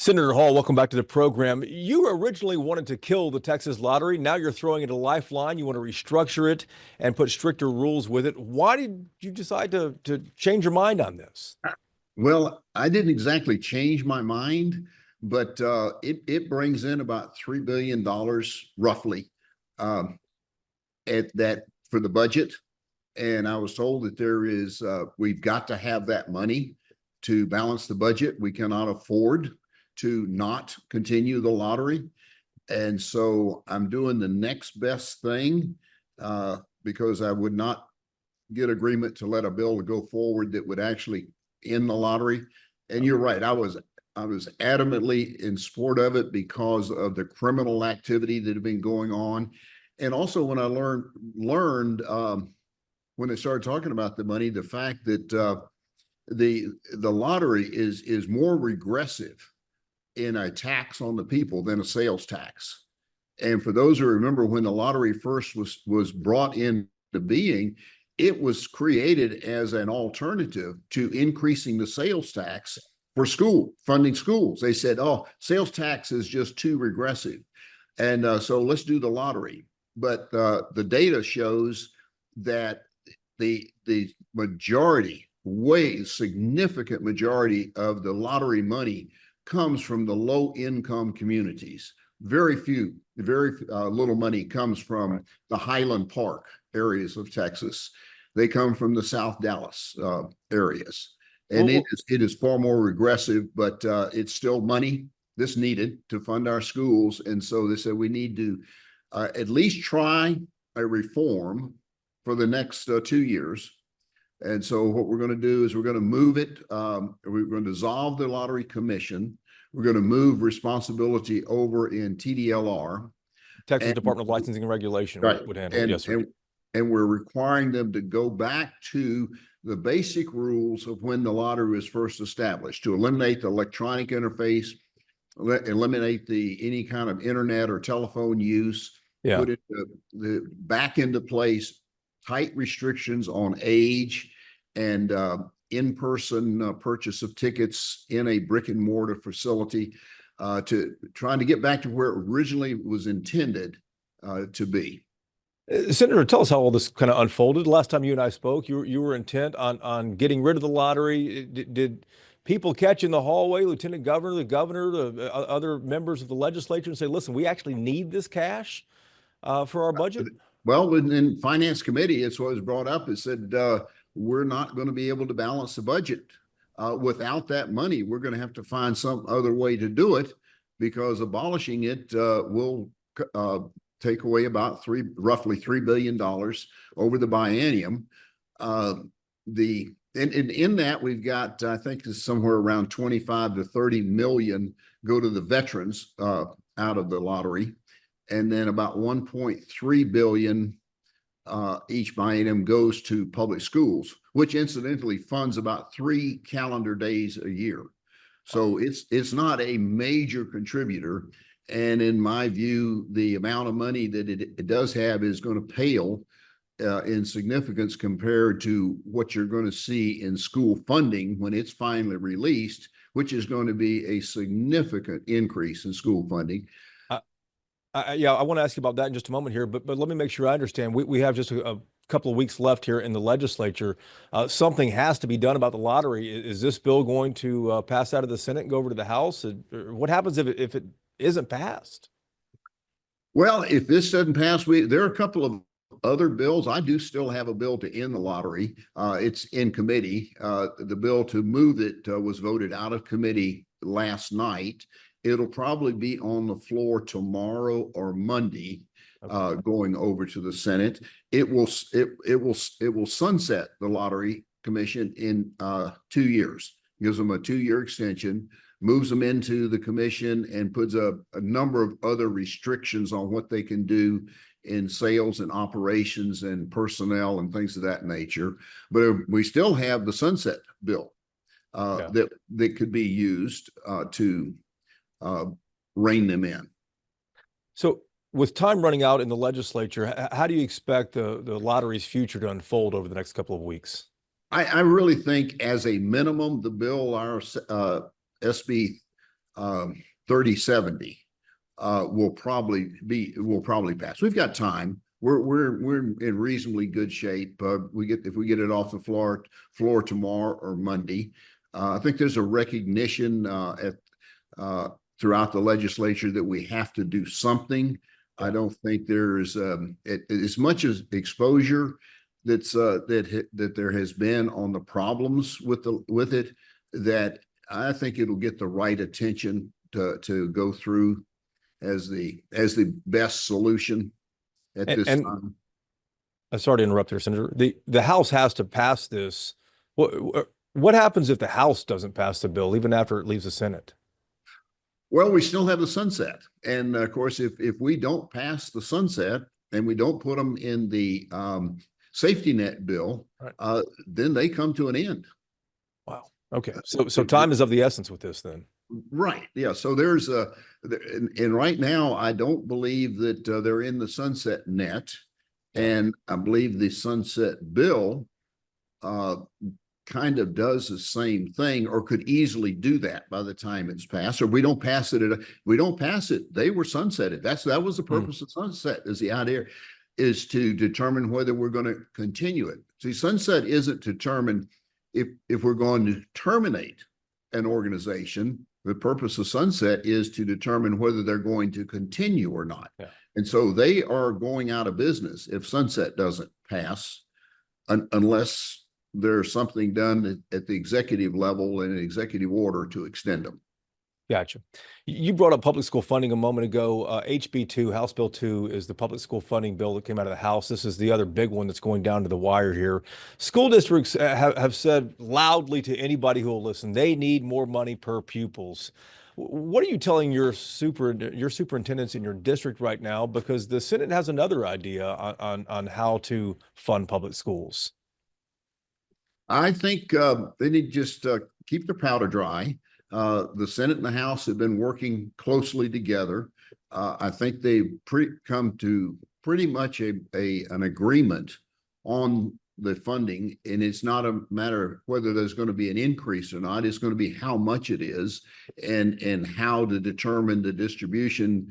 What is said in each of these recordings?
Senator Hall, welcome back to the program. You originally wanted to kill the Texas lottery. Now you're throwing it a lifeline. You want to restructure it and put stricter rules with it. Why did you decide to change your mind on this? Well, I didn't exactly change my mind, but it brings in about $3 billion roughly um, at that for the budget. And I was told that we've got to have that money to balance the budget. We cannot afford to not continue the lottery. And so I'm doing the next best thing because I would not get agreement to let a bill go forward that would actually end the lottery. And you're right, I was adamantly in support of it because of the criminal activity that had been going on. And also when I learned when they started talking about the money, the fact that the lottery is more regressive in a tax on the people than a sales tax. And for those who remember when the lottery first was brought into being, it was created as an alternative to increasing the sales tax for funding schools. They said, oh, sales tax is just too regressive. And so let's do the lottery. But the data shows that the majority, significant majority of the lottery money comes from the low income communities. Very little money comes from the Highland Park areas of Texas. They come from the South Dallas areas. And it is far more regressive, but it's still money that's needed to fund our schools. And so they said we need to at least try a reform for the next 2 years. And so what we're going to do is we're going to move it. We're going to dissolve the Lottery Commission. We're going to move responsibility over in TDLR. Texas Department of Licensing and Regulation would handle it. Yes, sir. And we're requiring them to go back to the basic rules of when the lottery was first established, to eliminate the electronic interface, eliminate any kind of internet or telephone use, put it back into place, tight restrictions on age and in-person purchase of tickets in a brick and mortar facility, to trying to get back to where it originally was intended to be. Senator, tell us how all this kind of unfolded. Last time you and I spoke, you were intent on getting rid of the lottery. Did people catch in the hallway, Lieutenant Governor, the governor, the other members of the legislature, and say, listen, we actually need this cash for our budget? Well, in Finance Committee, it's what was brought up. It said, we're not going to be able to balance the budget without that money. We're going to have to find some other way to do it, because abolishing it will take away about roughly $3 billion over the biennium. In that we've got, I think it's somewhere around 25 to 30 million go to the veterans out of the lottery. And then about 1.3 billion each biennium goes to public schools, which incidentally funds about 3 calendar days a year. So it's not a major contributor. And in my view, the amount of money that it does have is going to pale in significance compared to what you're going to see in school funding when it's finally released, which is going to be a significant increase in school funding. Yeah, I want to ask you about that in just a moment here, but let me make sure I understand. We have just a couple of weeks left here in the legislature. Something has to be done about the lottery. Is this bill going to pass out of the Senate and go over to the House? What happens if it isn't passed? Well, if this doesn't pass, there are a couple of other bills. I do still have a bill to end the lottery. It's in committee. The bill to move it was voted out of committee last night. It'll probably be on the floor tomorrow or Monday, going over to the Senate. It will sunset the Lottery Commission in 2 years. Gives them a 2-year extension, moves them into the commission, and puts a number of other restrictions on what they can do in sales and operations and personnel and things of that nature. But we still have the sunset bill that could be used to rein them in. So with time running out in the legislature, how do you expect the lottery's future to unfold over the next couple of weeks? I really think as a minimum, the bill, our SB 3070 will probably pass. We've got time. We're in reasonably good shape. If we get it off the floor tomorrow or Monday. I think there's a recognition throughout the legislature that we have to do something. I don't think there's as much as exposure that there has been on the problems with it, that I think it'll get the right attention to go through as the best solution at this And time. I'm sorry to interrupt there, Senator. The House has to pass this. What happens if the House doesn't pass the bill, even after it leaves the Senate? Well, we still have the sunset. And of course, if we don't pass the sunset and we don't put them in the safety net bill, Right. then they come to an end. Wow. Okay. So time is of the essence with this then. Right. Yeah. So and right now, I don't believe that they're in the sunset net. Yeah. And I believe the sunset bill kind of does the same thing, or could easily do that by the time it's passed. Or we don't pass it. We don't pass it. They were sunsetted. That was the purpose of sunset. Is the idea is to determine whether we're going to continue it. See, sunset isn't determined if we're going to terminate an organization. The purpose of sunset is to determine whether they're going to continue or not. Yeah. And so they are going out of business if sunset doesn't pass, unless there's something done at the executive level in an executive order to extend them. Gotcha. You brought up public school funding a moment ago. HB 2, House Bill 2, is the public school funding bill that came out of the House. This is the other big one that's going down to the wire here. School districts have said loudly to anybody who will listen, they need more money per pupils. What are you telling your superintendents in your district right now? Because the Senate has another idea on how to fund public schools. I think they need to just keep their powder dry. The Senate and the House have been working closely together. I think they've come to pretty much an agreement on the funding, and it's not a matter of whether there's going to be an increase or not. It's going to be how much it is, and how to determine the distribution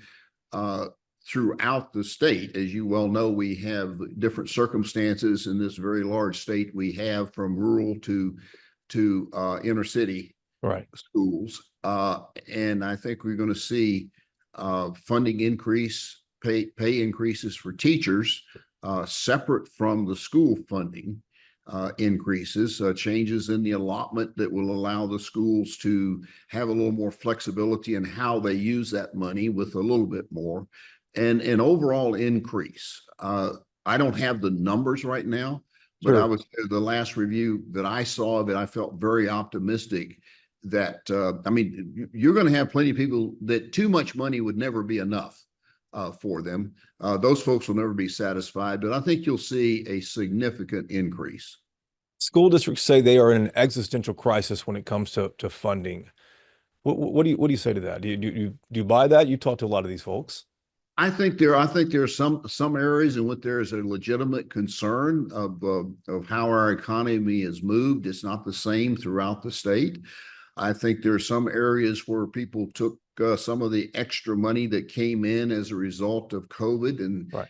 throughout the state. As you well know, we have different circumstances in this very large state. We have from rural to inner city schools. And I think we're going to see funding increase, pay increases for teachers, separate from the school funding increases, changes in the allotment that will allow the schools to have a little more flexibility in how they use that money with a little bit more, and an overall increase. I don't have the numbers right now, but Sure. the last review that I saw of it, I felt very optimistic that, I mean, you're going to have plenty of people that too much money would never be enough for them. Those folks will never be satisfied, but I think you'll see a significant increase. School districts say they are in an existential crisis when it comes to funding. What do you say to that? Do you buy that? You talk to a lot of these folks. I think there are some areas in which there is a legitimate concern of how our economy has moved. It's not the same throughout the state. I think there are some areas where people took some of the extra money that came in as a result of COVID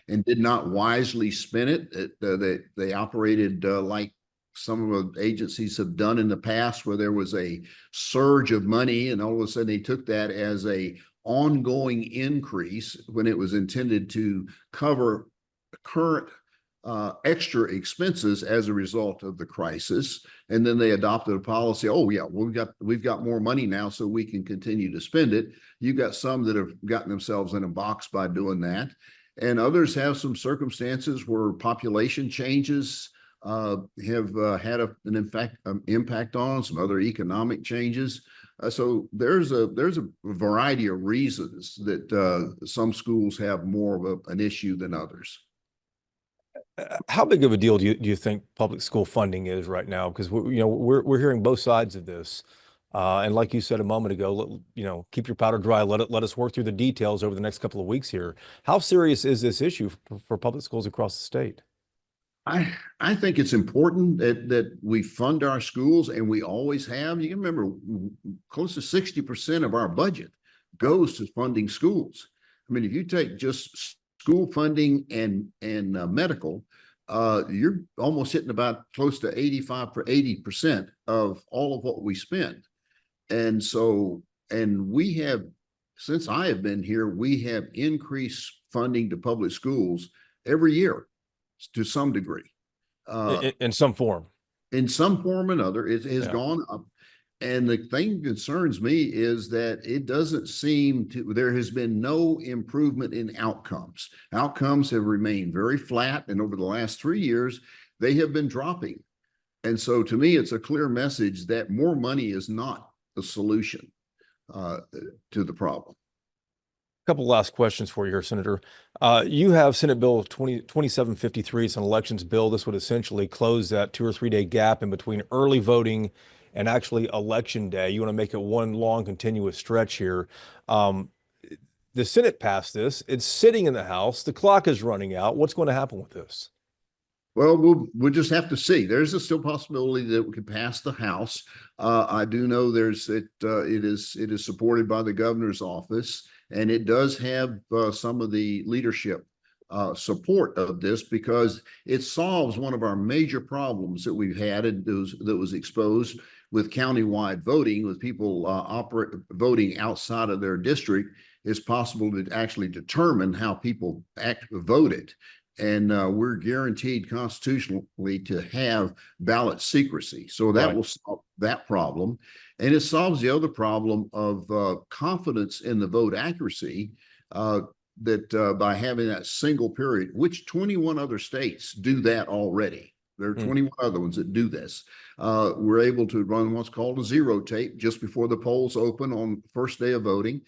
and did not wisely spend it. They operated like some of the agencies have done in the past, where there was a surge of money and all of a sudden they took that as a ongoing increase when it was intended to cover current extra expenses as a result of the crisis. And then they adopted a policy. Oh yeah, we've got more money now, so we can continue to spend it. You've got some that have gotten themselves in a box by doing that, and others have some circumstances where population changes have had an impact on some other economic changes. So there's a variety of reasons that some schools have more of an issue than others. How big of a deal do you think public school funding is right now? Because we're hearing both sides of this, and like you said a moment ago, keep your powder dry. Let us work through the details over the next couple of weeks here. How serious is this issue for public schools across the state? I think it's important that we fund our schools, and we always have. You can remember close to 60% of our budget goes to funding schools. I mean, if you take just school funding and medical, you're almost hitting about close to 80% of all of what we spend. And so, and we have, since I have been here, we have increased funding to public schools every year to some degree. In some form. In some form or another, it has Yeah. gone up. And the thing that concerns me is that it doesn't seem to, there has been no improvement in outcomes. Outcomes have remained very flat. And over the last 3 years, they have been dropping. And so to me, it's a clear message that more money is not the solution to the problem. Couple last questions for you here, Senator. You have Senate Bill 2753. It's an elections bill. This would essentially close that 2 or 3 day gap in between early voting and actually election day. You want to make it one long continuous stretch here. Um, the Senate passed this. It's sitting in the House. The clock is running out. What's going to happen with this? Well, we'll just have to see. There's a still possibility that we could pass the House. I do know it is supported by the governor's office, and it does have some of the leadership support of this, because it solves one of our major problems that we've had, and that was exposed with countywide voting, with people voting outside of their district. It's possible to actually determine how people voted. And we're guaranteed constitutionally to have ballot secrecy. So that will solve that problem. And it solves the other problem of confidence in the vote accuracy, that by having that single period, which 21 other states do that already. There are 21 other ones that do this. We're able to run what's called a zero tape just before the polls open on the first day of voting.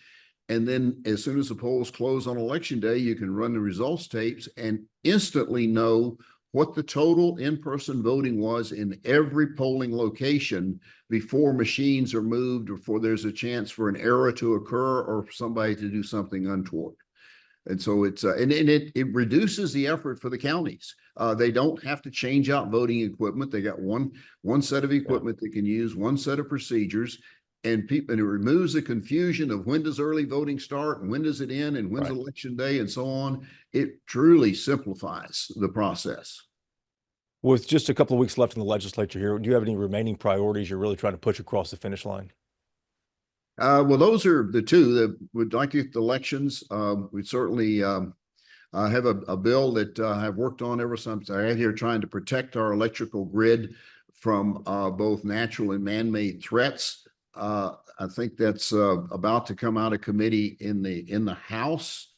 And then as soon as the polls close on election day, you can run the results tapes and instantly know what the total in-person voting was in every polling location before machines are moved, or before there's a chance for an error to occur or for somebody to do something untoward. And so it's and it reduces the effort for the counties. They don't have to change out voting equipment. They got one set of equipment they can use, one set of procedures. And it removes the confusion of when does early voting start and when does it end and when's election day and so on. It truly simplifies the process. With just a couple of weeks left in the legislature here, do you have any remaining priorities you're really trying to push across the finish line? Well, those are the two that would like to get the elections. We certainly have a bill that I've worked on ever since I got here, trying to protect our electrical grid from both natural and man-made threats. I think that's about to come out of committee in the House,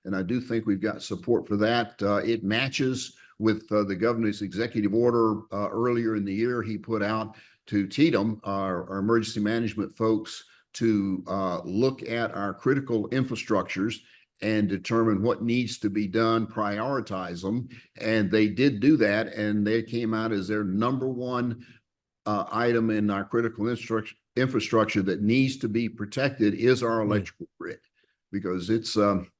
and I do think we've got support for that. It matches with the governor's executive order earlier in the year he put out to TDM, our emergency management folks, to look at our critical infrastructures and determine what needs to be done, prioritize them. And they did do that, and they came out as their #1 item in our critical infrastructure that needs to be protected is our electrical grid, because it's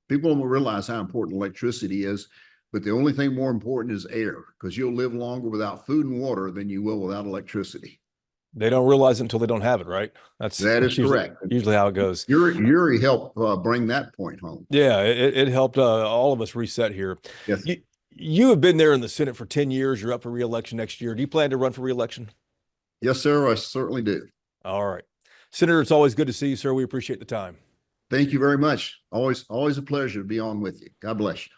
people don't realize how important electricity is, but the only thing more important is air, because you'll live longer without food and water than you will without electricity. They don't realize it until they don't have it, right? That is correct. Usually how it goes. Yuri helped bring that point home. Yeah, it helped all of us reset here. Yes. You have been there in the Senate for 10 years. You're up for reelection next year. Do you plan to run for reelection? Yes, sir. I certainly do. All right. Senator, it's always good to see you, sir. We appreciate the time. Thank you very much. Always a pleasure to be on with you. God bless you.